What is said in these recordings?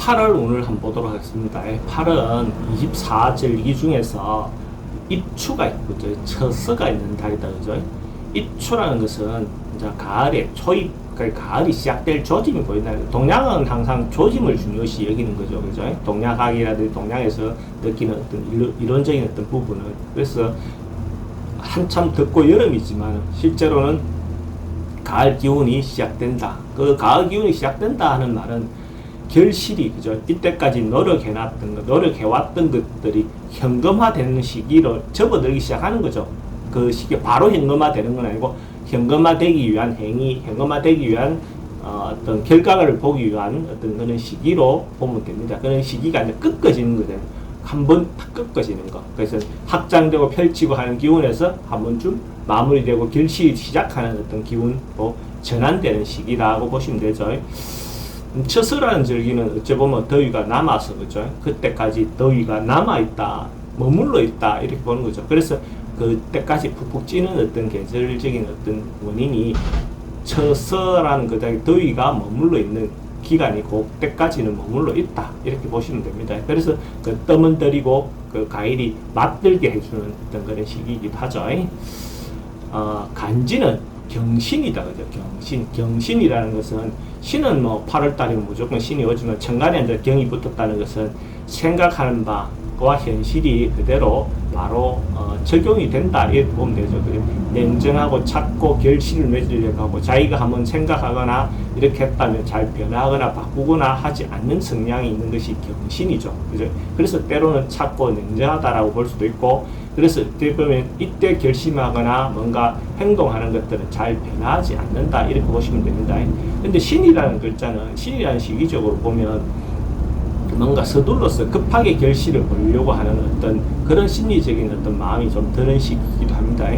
8월 오늘 한번 보도록 하겠습니다. 8은 24절기 중에서 입추가 있고 처서가 있는 달이다, 그죠? 입추라는 것은 이제 가을에 초입, 그러니까 가을이 시작될 조짐이 보인다. 동양은 항상 조짐을 중요시 여기는 거죠, 그죠? 동양학이라든지 동양에서 느끼는 어떤 이론적인 어떤 부분을. 그래서 한참 덥고 여름이지만 실제로는 가을 기운이 시작된다. 그 가을 기운이 시작된다 하는 말은 결실이, 그죠? 이때까지 노력해놨던 것, 노력해왔던 것들이 현금화되는 시기로 접어들기 시작하는 거죠. 그 시기에 바로 현금화되는 건 아니고 현금화되기 위한 행위, 현금화되기 위한 어떤 결과를 보기 위한 어떤 그런 시기로 보면 됩니다. 그런 시기가 이제 꺾어지는 거죠. 한번 탁 꺾어지는 거. 그래서 확장되고 펼치고 하는 기운에서 한 번쯤 마무리되고 결실이 시작하는 어떤 기운으로 전환되는 시기라고 보시면 되죠. 처서라는 절기는 어찌 보면 더위가 남아서, 그죠? 그때까지 더위가 남아있다, 머물러 있다, 이렇게 보는 거죠. 그래서 그때까지 푹푹 찌는 어떤 계절적인 어떤 원인이 처서라는 그 더위가 머물러 있는 기간이 그때까지는 머물러 있다, 이렇게 보시면 됩니다. 그래서 그 뜸은 들이고 그 과일이 맛들게 해주는 어떤 그런 시기이기도 하죠. 간지는 경신이다, 그죠? 경신이라는 것은 신은 뭐 8월 달이면 무조건 신이 오지만 천간에 이제 경이 붙었다는 것은 생각하는 바와 현실이 그대로 바로 적용이 된다, 이렇게 보면 되죠. 냉정하고 찾고 결실을 맺으려고 하고 자기가 한번 생각하거나 이렇게 했다면 잘 변하거나 바꾸거나 하지 않는 성향이 있는 것이 경신이죠, 그죠? 그래서 때로는 찾고 냉정하다라고 볼 수도 있고, 그래서 어떻게 보면 이때 결심하거나 뭔가 행동하는 것들은 잘 변하지 않는다, 이렇게 보시면 됩니다. 근데 신이라는 글자는, 신이라는 시기적으로 보면 뭔가 서둘러서 급하게 결실을 보려고 하는 어떤 그런 심리적인 어떤 마음이 좀 드는 시기이기도 합니다.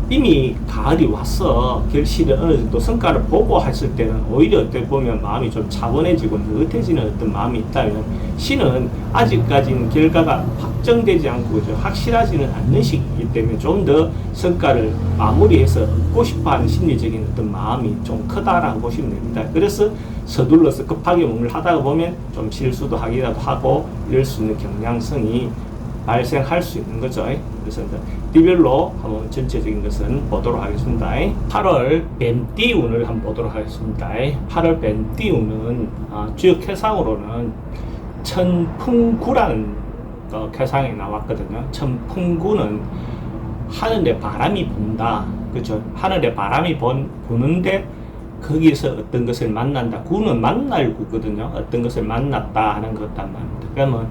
이미 가을이 와서 결실을 어느 정도 성과를 보고 했을 때는 오히려 어떻게 보면 마음이 좀 차분해지고 느긋해지는 어떤 마음이 있다면, 신은 아직까지는 결과가 확정되지 않고, 그죠? 확실하지는 않는 시기이기 때문에 좀 더 성과를 마무리해서 얻고 싶어하는 심리적인 어떤 마음이 좀 크다라고 보시면 됩니다. 그래서 서둘러서 급하게 뭔가를 하다가 보면 좀 실수도 하기라도 하고 이럴 수 있는 경향성이 발생할 수 있는 거죠. 그래서 띠별로 한번 전체적인 것은 보도록 하겠습니다. 8월 뱀띠 운을 한번 보도록 하겠습니다. 8월 뱀띠 운은 주역 해상으로는 천풍구라는 해상이 나왔거든요. 천풍구는 하늘에 바람이 분다, 그렇죠? 하늘에 바람이 부는데 거기서 어떤 것을 만난다. 구는 만날 구거든요. 어떤 것을 만났다 하는 것단 말입니다. 그러면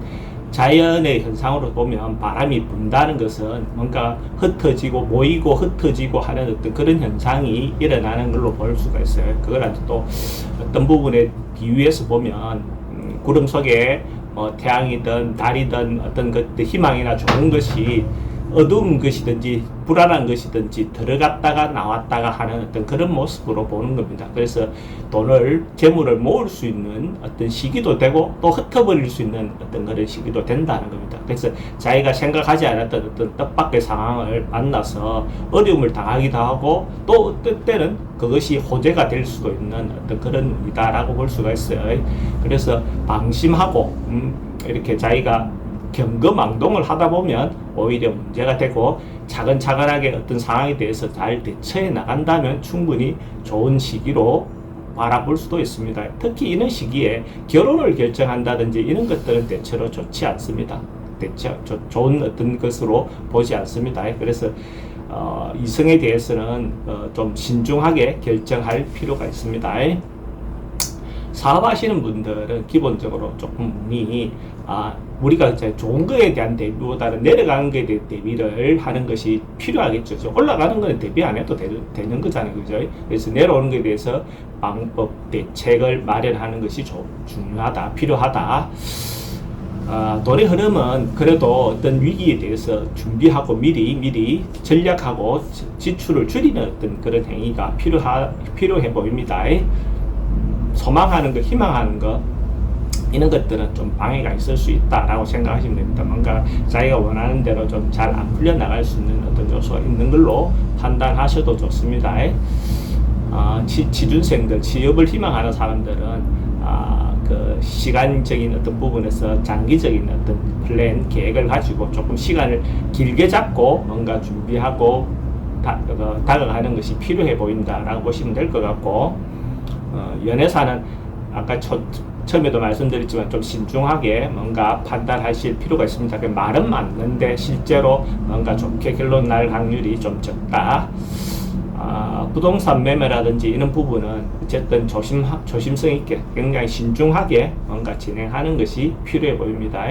자연의 현상으로 보면 바람이 분다는 것은 뭔가 흩어지고 모이고 흩어지고 하는 어떤 그런 현상이 일어나는 걸로 볼 수가 있어요. 그걸 또 어떤 부분에 비유해서 보면 구름 속에 태양이든 달이든 어떤 것들 희망이나 좋은 것이 어두운 것이든지 불안한 것이든지 들어갔다가 나왔다가 하는 어떤 그런 모습으로 보는 겁니다. 그래서 돈을, 재물을 모을 수 있는 어떤 시기도 되고 또 흩어버릴 수 있는 어떤 그런 시기도 된다는 겁니다. 그래서 자기가 생각하지 않았던 어떤 뜻밖의 상황을 만나서 어려움을 당하기도 하고, 또 어떤 때는 그것이 호재가 될 수도 있는 어떤 그런 이다라고 볼 수가 있어요. 그래서 방심하고 이렇게 자기가 경거망동을 하다 보면 오히려 문제가 되고, 차근차근하게 어떤 상황에 대해서 잘 대처해 나간다면 충분히 좋은 시기로 바라볼 수도 있습니다. 특히 이런 시기에 결혼을 결정한다든지 이런 것들은 대체로 좋지 않습니다. 대체 좋은 어떤 것으로 보지 않습니다. 그래서 이성에 대해서는 좀 신중하게 결정할 필요가 있습니다. 사업하시는 분들은 기본적으로 조금 운이 우리가 이제 좋은 거에 대한 대비보다는 내려가는 거에 대한 대비를 하는 것이 필요하겠죠. 올라가는 거는 대비 안 해도 되는 거잖아요, 그죠? 그래서 내려오는 거에 대해서 방법, 대책을 마련하는 것이 좀 중요하다, 필요하다. 돈의 흐름은 그래도 어떤 위기에 대해서 준비하고 미리 전략하고 지출을 줄이는 어떤 그런 행위가 필요해 보입니다. 소망하는 것, 희망하는 것, 이런 것들은 좀 방해가 있을 수 있다라고 생각하시면 됩니다. 뭔가 자기가 원하는 대로 좀 잘 안 풀려나갈 수 있는 어떤 요소가 있는 걸로 판단하셔도 좋습니다. 취준생들, 취업을 희망하는 사람들은 그 시간적인 어떤 부분에서 장기적인 어떤 플랜 계획을 가지고 조금 시간을 길게 잡고 뭔가 준비하고 다가가는 것이 필요해 보인다라고 보시면 될 것 같고, 연애사는 아까 처음에도 말씀드렸지만 좀 신중하게 뭔가 판단하실 필요가 있습니다. 말은 맞는데 실제로 뭔가 좋게 결론 날 확률이 좀 적다. 부동산 매매라든지 이런 부분은 어쨌든 조심성 있게 굉장히 신중하게 뭔가 진행하는 것이 필요해 보입니다.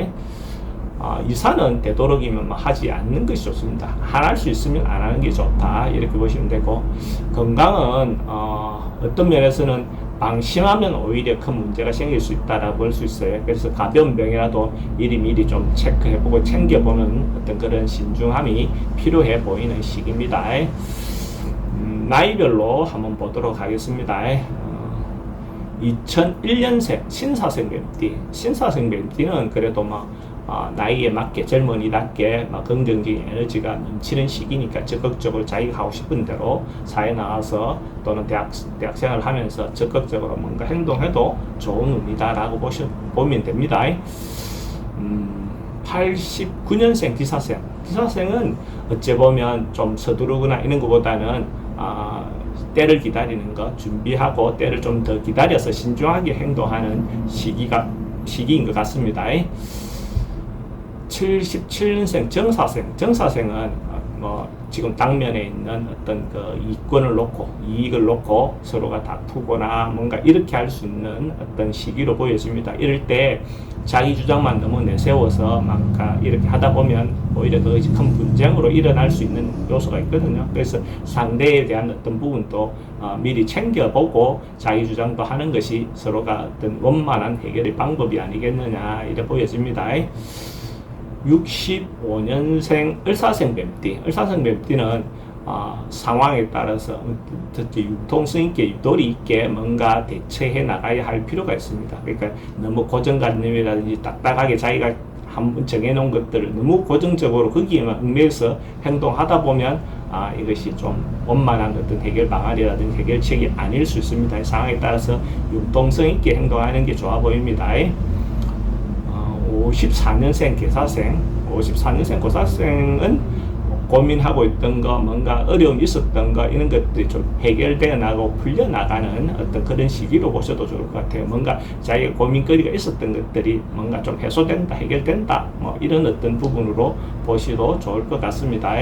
이사는 되도록이면 하지 않는 것이 좋습니다. 안 할 수 있으면 안 하는 게 좋다, 이렇게 보시면 되고, 건강은 어떤 면에서는 방심하면 오히려 큰 문제가 생길 수 있다라고 볼 수 있어요. 그래서 가벼운 병이라도 미리 좀 체크해보고 챙겨보는 어떤 그런 신중함이 필요해 보이는 시기입니다. 나이별로 한번 보도록 하겠습니다. 2001년생 신사생 뱀띠. 신사생 뱀띠는 그래도 나이에 맞게 젊은이답게 긍정적인 에너지가 넘치는 시기니까 적극적으로 자기가 하고 싶은 대로 사회 나와서 또는 대학생활을 하면서 적극적으로 뭔가 행동해도 좋은 운이다라고 보면 됩니다. 89년생 기사생. 기사생은 어찌 보면 좀 서두르거나 이런 것보다는 때를 기다리는 것, 준비하고 때를 좀 더 기다려서 신중하게 행동하는 시기인 것 같습니다. 77년생 정사생. 정사생은 지금 당면에 있는 어떤 그 이익을 놓고 서로가 다투거나 뭔가 이렇게 할 수 있는 어떤 시기로 보여집니다. 이럴 때 자기 주장만 너무 내세워서 이렇게 하다 보면 오히려 더 큰 분쟁으로 일어날 수 있는 요소가 있거든요. 그래서 상대에 대한 어떤 부분도 미리 챙겨보고 자기 주장도 하는 것이 서로가 어떤 원만한 해결의 방법이 아니겠느냐, 이렇게 보여집니다. 65년생 을사생 뱀띠. 을사생 뱀띠는 상황에 따라서 융통성 있게, 유도리 있게 뭔가 대처해 나가야 할 필요가 있습니다. 그러니까 너무 고정관념이라든지 딱딱하게 자기가 한번 정해놓은 것들을 너무 고정적으로 거기에만 얽매여서 행동하다 보면 이것이 좀 원만한 어떤 해결 방안이라든지 해결책이 아닐 수 있습니다. 상황에 따라서 융통성 있게 행동하는 게 좋아 보입니다. 54년생 개사생. 54년생 고사생은 고민하고 있던 거, 뭔가 어려움이 있었던 거, 이런 것들이 좀 해결되어 나가고 풀려나가는 어떤 그런 시기로 보셔도 좋을 것 같아요. 뭔가 자기가 고민거리가 있었던 것들이 뭔가 좀 해소된다, 해결된다, 이런 어떤 부분으로 보셔도 좋을 것 같습니다.